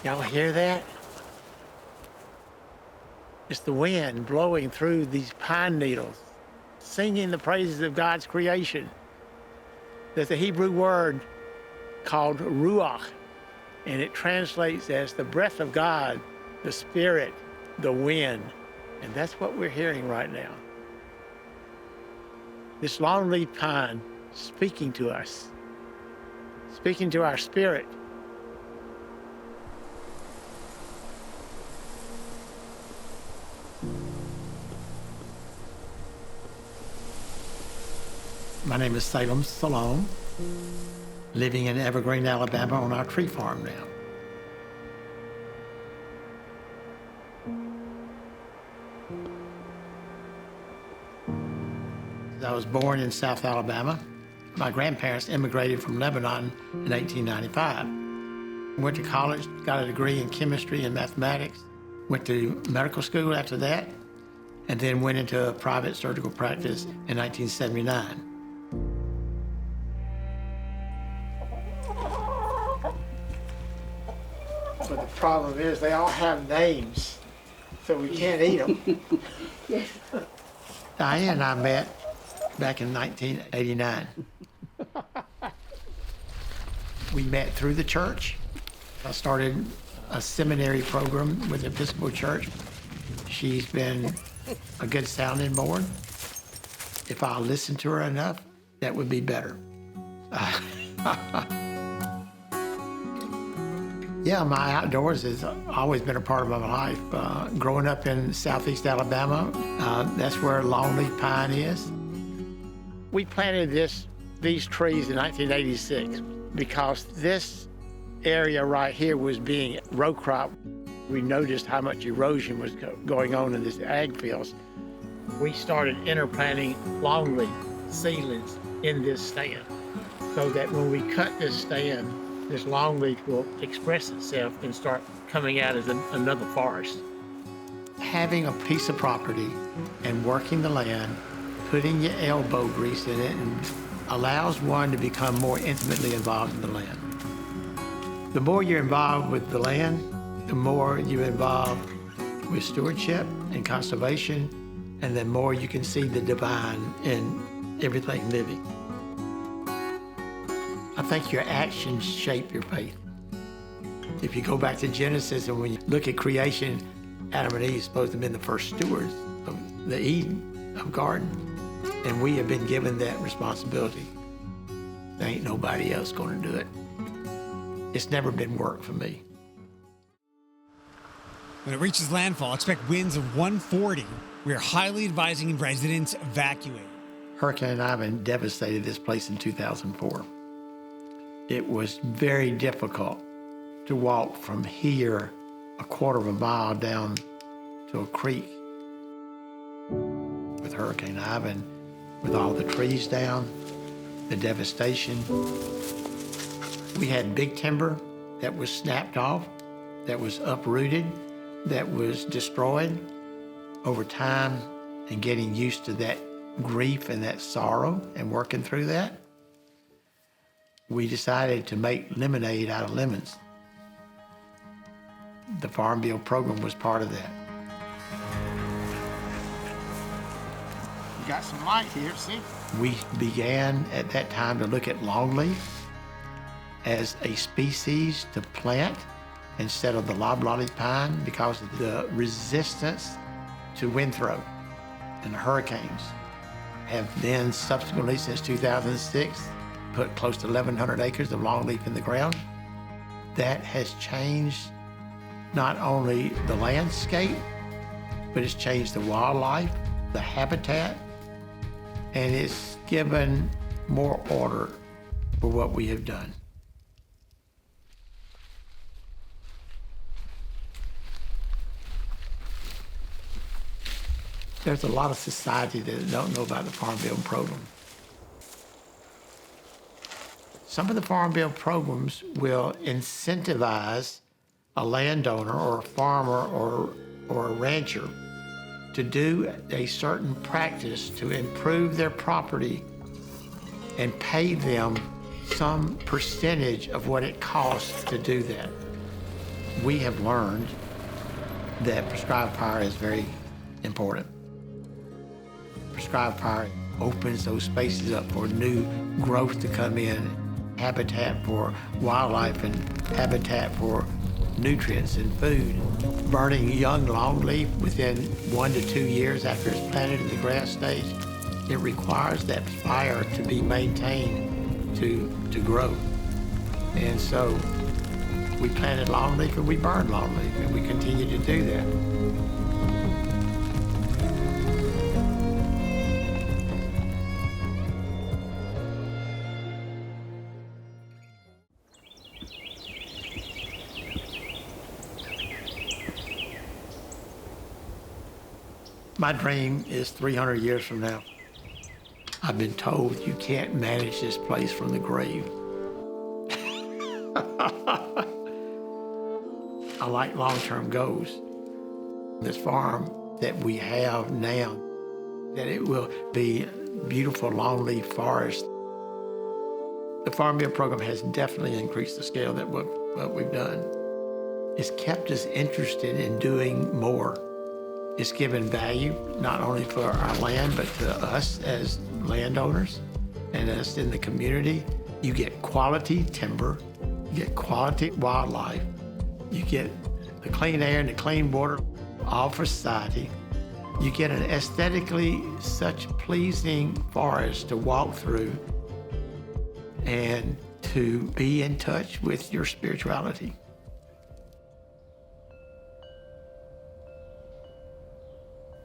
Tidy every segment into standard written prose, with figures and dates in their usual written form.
Y'all hear that? It's the wind blowing through these pine needles, singing the praises of God's creation. There's a Hebrew word called ruach, and it translates as the breath of God, the spirit, the wind. And that's what we're hearing right now. This longleaf pine speaking to us, speaking to our spirit. My name is Salem, Saloom, living in Evergreen, Alabama on our tree farm now. I was born in South Alabama. My grandparents immigrated from Lebanon in 1895. Went to college, got a degree in chemistry and mathematics, went to medical school after that, and then went into a private surgical practice in 1979. But the problem is they all have names, so we can't eat them. Yes. Diane and I met back in 1989. We met through the church. I started a seminary program with the Episcopal Church. She's been a good sounding board. If I listened to her enough, that would be better. Yeah, my outdoors has always been a part of my life. Growing up in Southeast Alabama, that's where longleaf pine is. We planted these trees in 1986 because this area right here was being row crop. We noticed how much erosion was going on in this ag fields. We started interplanting longleaf seedlings in this stand so that when we cut this stand, this longleaf will express itself and start coming out as another forest. Having a piece of property and working the land, putting your elbow grease in it, and allows one to become more intimately involved in the land. The more you're involved with the land, the more you're involved with stewardship and conservation, and the more you can see the divine in everything living. I think your actions shape your faith. If you go back to Genesis and when you look at creation, Adam and Eve are supposed to have been the first stewards of the Eden of garden. And we have been given that responsibility. There ain't nobody else gonna do it. It's never been work for me. When it reaches landfall, expect winds of 140. We are highly advising residents evacuate. Hurricane Ivan devastated this place in 2004. It was very difficult to walk from here a quarter of a mile down to a creek. With Hurricane Ivan, with all the trees down, the devastation, we had big timber that was snapped off, that was uprooted, that was destroyed. Over time and getting used to that grief and that sorrow and working through that, we decided to make lemonade out of lemons. The Farm Bill program was part of that. You got some light here, see? We began at that time to look at longleaf as a species to plant instead of the loblolly pine because of the resistance to wind throw and hurricanes. Have then subsequently, since 2006, put close to 1,100 acres of longleaf in the ground. That has changed not only the landscape, but it's changed the wildlife, the habitat, and it's given more order for what we have done. There's a lot of society that don't know about the Farm Bill program. Some of the Farm Bill programs will incentivize a landowner or a farmer or a rancher to do a certain practice to improve their property and pay them some percentage of what it costs to do that. We have learned that prescribed fire is very important. Prescribed fire opens those spaces up for new growth to come in, habitat for wildlife and habitat for nutrients and food. Burning young longleaf within 1 to 2 years after it's planted in the grass stage, it requires that fire to be maintained to grow. And so we planted longleaf and we burned longleaf, and we continue to do that. My dream is 300 years from now. I've been told you can't manage this place from the grave. I like long-term goals. This farm that we have now, that it will be beautiful longleaf forest. The Farm Bill program has definitely increased the scale that what we've done. It's kept us interested in doing more. It's given value not only for our land, but to us as landowners and us in the community. You get quality timber, you get quality wildlife, you get the clean air and the clean water, all for society. You get an aesthetically such pleasing forest to walk through and to be in touch with your spirituality.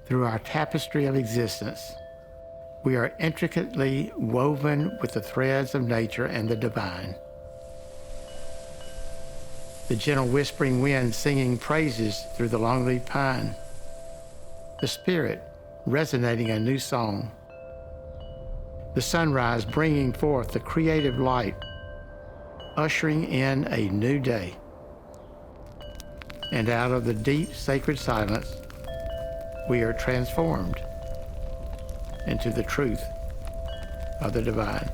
Through our tapestry of existence, we are intricately woven with the threads of nature and the divine. The gentle whispering wind singing praises through the longleaf pine. The spirit resonating a new song. The sunrise bringing forth the creative light, ushering in a new day. And out of the deep sacred silence, we are transformed into the truth of the divine.